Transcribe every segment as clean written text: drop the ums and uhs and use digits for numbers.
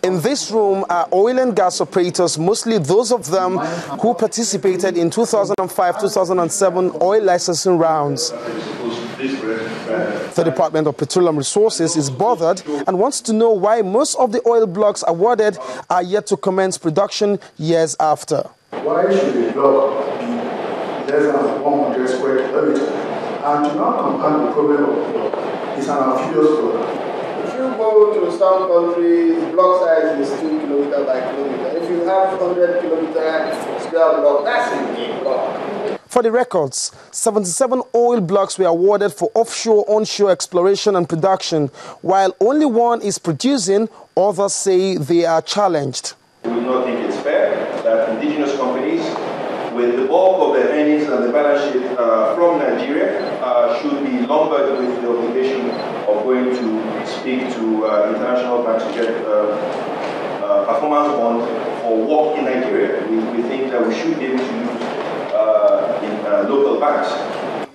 In this room are oil and gas operators, mostly those of them who participated in 2005-2007 oil licensing rounds. The Department of Petroleum Resources is bothered and wants to know why most of the oil blocks awarded are yet to commence production years after. Why should a block be less than 100 square kilometers? And to not compound the problem of the block, it's an amphibious block. If you go to some countries, block size is 2 kilometers by kilometer. If you have 100 kilometer square block, that's a big block. For the records, 77 oil blocks were awarded for offshore-onshore exploration and production. While only one is producing, others say they are challenged. We do not think it's fair that indigenous companies, with the bulk of their earnings and the balance sheet from Nigeria, should be lumbered with the obligation of going to speak to international banks to get performance bond for work in Nigeria. We think that we should be able to use local banks.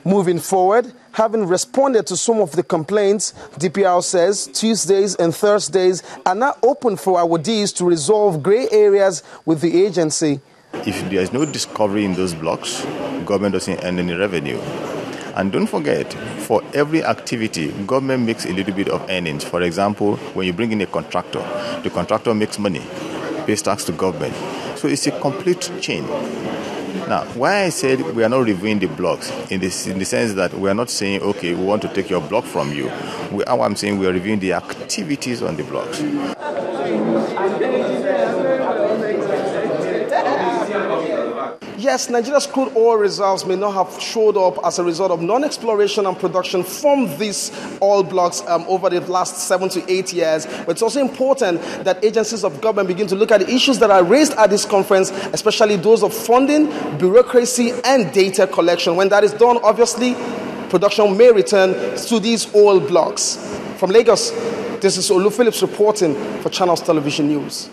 Moving forward, having responded to some of the complaints, DPR says Tuesdays and Thursdays are now open for awardees to resolve grey areas with the agency. If there is no discovery in those blocks, government doesn't earn any revenue. And don't forget, for every activity, government makes a little bit of earnings. For example, when you bring in a contractor, the contractor makes money, pays tax to government. So it's a complete chain. Now, why I said we are not reviewing the blocks in the sense that we are not saying, okay, we want to take your block from you. I'm saying we are reviewing the activities on the blocks. Yes, Nigeria's crude oil reserves may not have showed up as a result of non-exploration and production from these oil blocks over the last 7 to 8 years. But it's also important that agencies of government begin to look at the issues that are raised at this conference, especially those of funding, bureaucracy, and data collection. When that is done, obviously, production may return to these oil blocks. From Lagos, this is Olu Phillips reporting for Channels Television News.